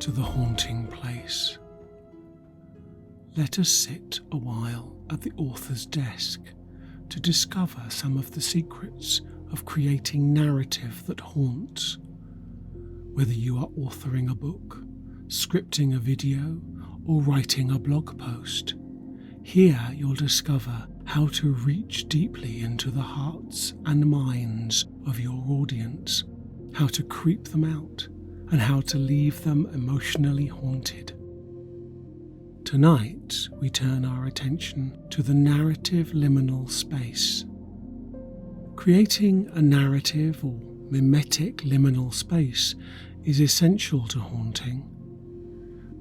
to the haunting place. Let us sit a while at the author's desk to discover some of the secrets of creating narrative that haunts. Whether you are authoring a book, scripting a video, or writing a blog post, here you'll discover how to reach deeply into the hearts and minds of your audience, how to creep them out, and how to leave them emotionally haunted. Tonight, we turn our attention to the narrative liminal space. Creating a narrative or mimetic liminal space is essential to haunting.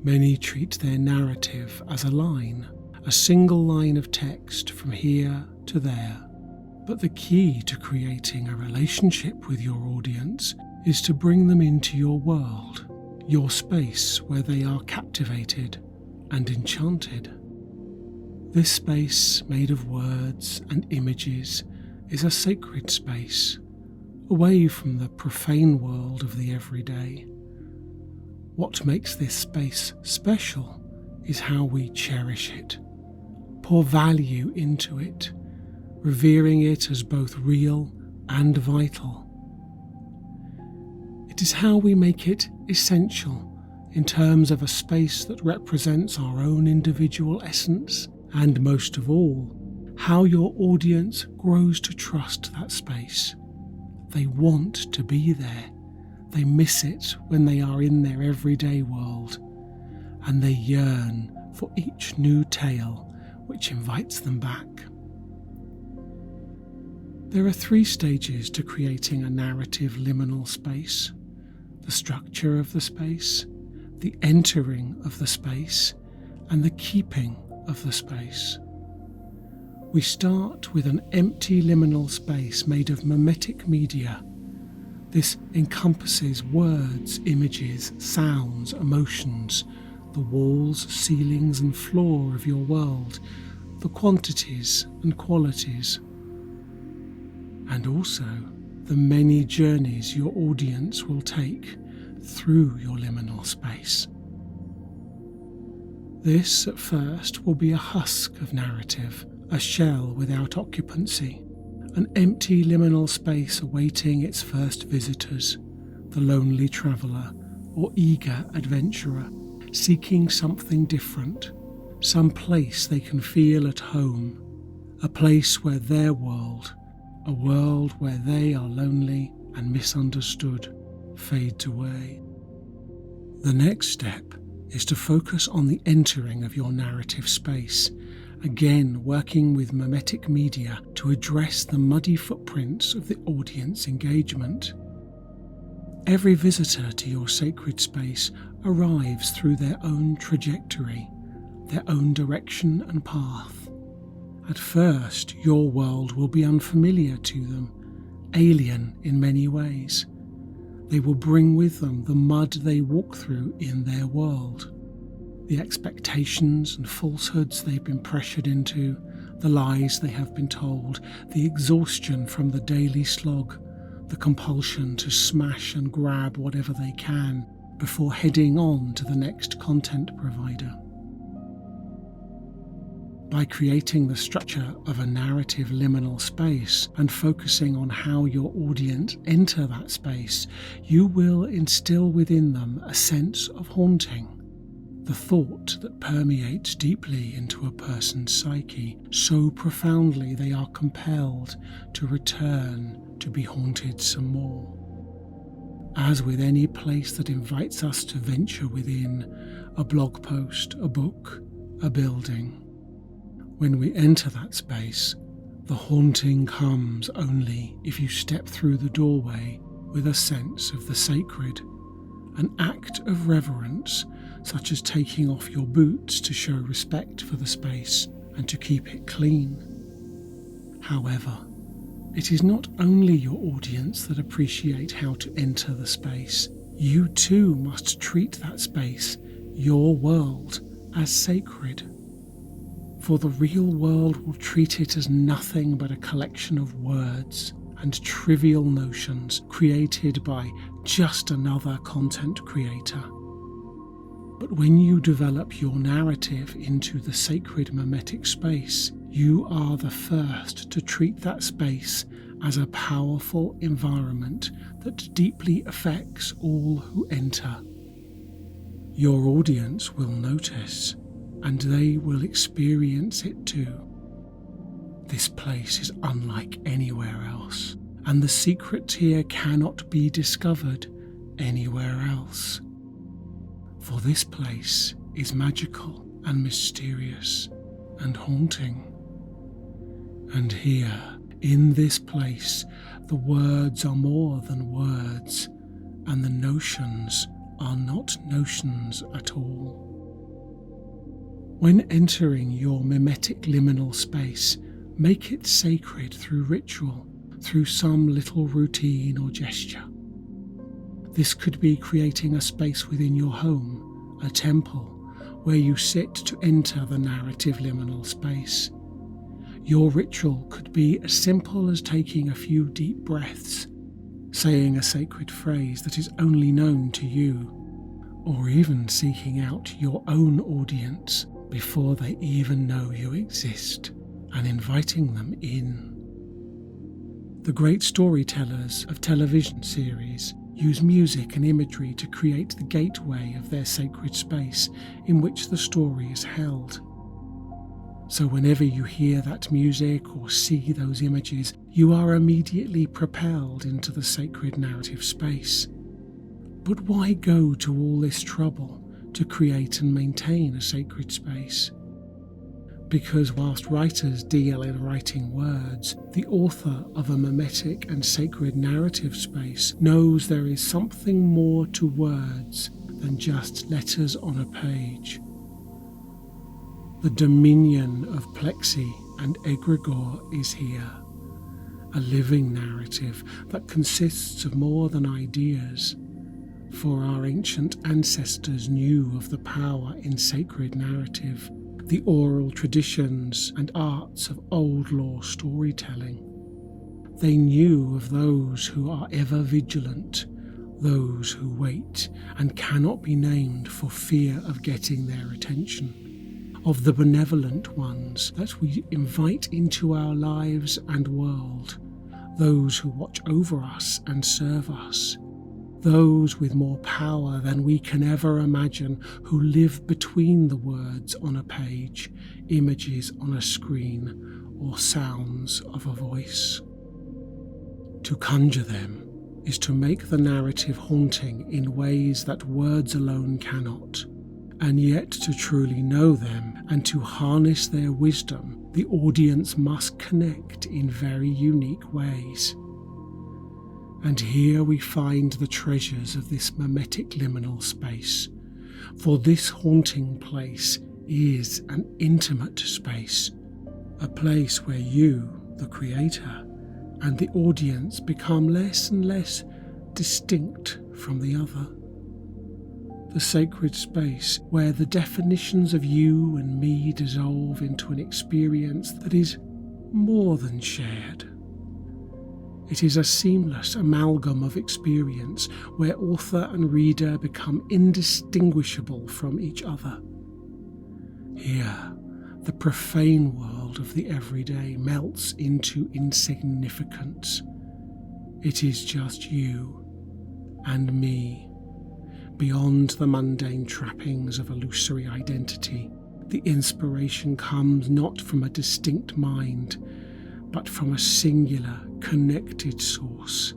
Many treat their narrative as a line, a single line of text from here to there. But the key to creating a relationship with your audience is to bring them into your world, your space where they are captivated and enchanted. This space, made of words and images, is a sacred space, away from the profane world of the everyday. What makes this space special is how we cherish it, pour value into it, revering it as both real and vital. It is how we make it essential in terms of a space that represents our own individual essence, and most of all, how your audience grows to trust that space. They want to be there. They miss it when they are in their everyday world, and they yearn for each new tale which invites them back. There are 3 stages to creating a narrative liminal space: the structure of the space, the entering of the space, and the keeping of the space. We start with an empty liminal space made of mimetic media. This encompasses words, images, sounds, emotions, the walls, ceilings, and floor of your world, the quantities and qualities, and also the many journeys your audience will take through your liminal space. This, at first, will be a husk of narrative, a shell without occupancy, an empty liminal space awaiting its first visitors, the lonely traveller or eager adventurer, seeking something different, some place they can feel at home, a place where their world, a world where they are lonely and misunderstood, fades away. The next step is to focus on the entering of your narrative space, again working with mimetic media to address the muddy footprints of the audience engagement. Every visitor to your sacred space arrives through their own trajectory, their own direction and path. At first, your world will be unfamiliar to them, alien in many ways. They will bring with them the mud they walk through in their world, the expectations and falsehoods they've been pressured into, the lies they have been told, the exhaustion from the daily slog, the compulsion to smash and grab whatever they can before heading on to the next content provider. By creating the structure of a narrative liminal space and focusing on how your audience enter that space, you will instill within them a sense of haunting, the thought that permeates deeply into a person's psyche so profoundly they are compelled to return to be haunted some more. As with any place that invites us to venture within, a blog post, a book, a building, when we enter that space, the haunting comes only if you step through the doorway with a sense of the sacred, an act of reverence, such as taking off your boots to show respect for the space and to keep it clean. However, it is not only your audience that appreciate how to enter the space. You too must treat that space, your world, as sacred. For the real world will treat it as nothing but a collection of words and trivial notions created by just another content creator. But when you develop your narrative into the sacred mimetic space, you are the first to treat that space as a powerful environment that deeply affects all who enter. Your audience will notice, and they will experience it too. This place is unlike anywhere else, and the secret here cannot be discovered anywhere else. For this place is magical and mysterious and haunting. And here, in this place, the words are more than words, and the notions are not notions at all. When entering your mimetic liminal space, make it sacred through ritual, through some little routine or gesture. This could be creating a space within your home, a temple, where you sit to enter the narrative liminal space. Your ritual could be as simple as taking a few deep breaths, saying a sacred phrase that is only known to you, or even seeking out your own audience before they even know you exist and inviting them in. The great storytellers of television series use music and imagery to create the gateway of their sacred space in which the story is held. So whenever you hear that music or see those images, you are immediately propelled into the sacred narrative space. But why go to all this trouble to create and maintain a sacred space? Because whilst writers deal in writing words, the author of a mimetic and sacred narrative space knows there is something more to words than just letters on a page. The dominion of plexi and egregore is here, a living narrative that consists of more than ideas, for our ancient ancestors knew of the power in sacred narrative, the oral traditions and arts of old law storytelling. They knew of those who are ever vigilant, those who wait and cannot be named for fear of getting their attention, of the benevolent ones that we invite into our lives and world, those who watch over us and serve us, those with more power than we can ever imagine, who live between the words on a page, images on a screen, or sounds of a voice. To conjure them is to make the narrative haunting in ways that words alone cannot, and yet to truly know them and to harness their wisdom, the audience must connect in very unique ways. And here we find the treasures of this mimetic liminal space, for this haunting place is an intimate space, a place where you, the creator, and the audience become less and less distinct from the other. The sacred space where the definitions of you and me dissolve into an experience that is more than shared. It is a seamless amalgam of experience where author and reader become indistinguishable from each other. Here, the profane world of the everyday melts into insignificance. It is just you and me. Beyond the mundane trappings of illusory identity, the inspiration comes not from a distinct mind, but from a singular, connected source.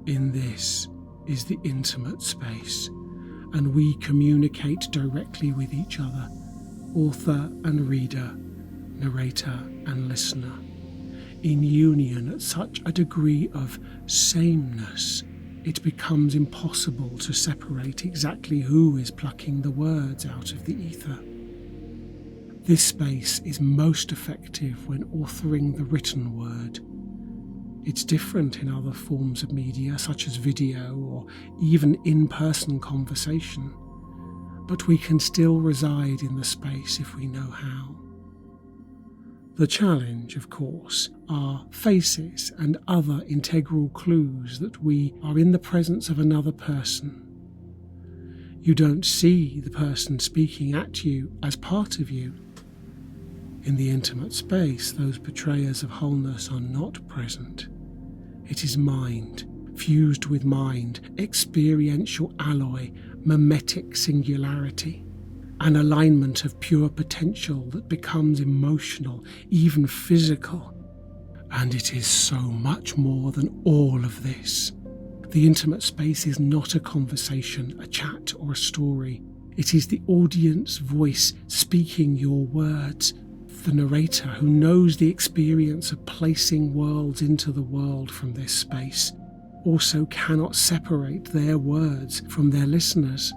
In this is the intimate space, and we communicate directly with each other, author and reader, narrator and listener, in union at such a degree of sameness it becomes impossible to separate exactly who is plucking the words out of the ether. This space is most effective when authoring the written word. It's different in other forms of media, such as video or even in-person conversation, but we can still reside in the space if we know how. The challenge, of course, are faces and other integral clues that we are in the presence of another person. You don't see the person speaking at you as part of you. In the intimate space, those betrayers of wholeness are not present. It is mind, fused with mind, experiential alloy, mimetic singularity, an alignment of pure potential that becomes emotional, even physical. And it is so much more than all of this. The intimate space is not a conversation, a chat, or a story. It is the audience voice speaking your words. The narrator who knows the experience of placing worlds into the world from this space also cannot separate their words from their listeners.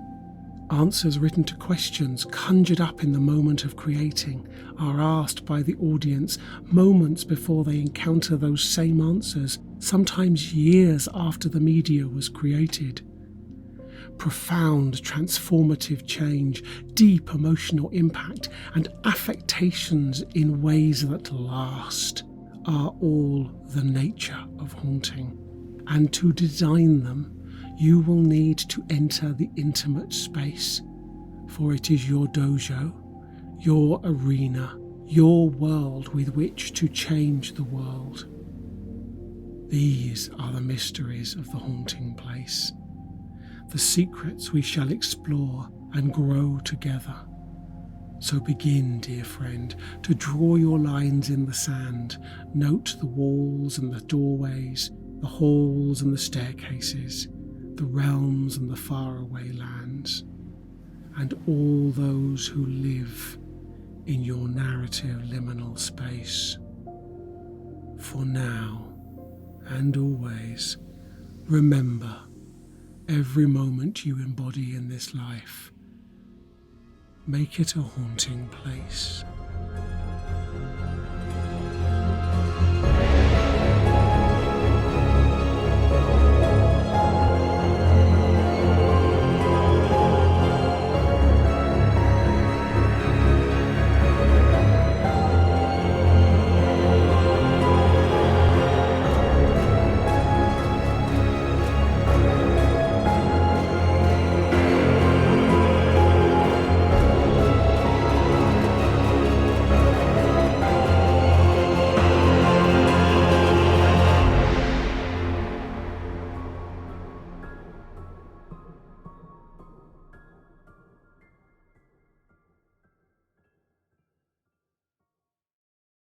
Answers written to questions conjured up in the moment of creating are asked by the audience moments before they encounter those same answers, sometimes years after the media was created. Profound transformative change, deep emotional impact, and affectations in ways that last are all the nature of haunting. And to design them, you will need to enter the intimate space, for it is your dojo, your arena, your world with which to change the world. These are the mysteries of the haunting place, the secrets we shall explore and grow together. So begin, dear friend, to draw your lines in the sand. Note the walls and the doorways, the halls and the staircases, the realms and the faraway lands, and all those who live in your narrative liminal space. For now and always, remember, every moment you embody in this life, make it a haunting place.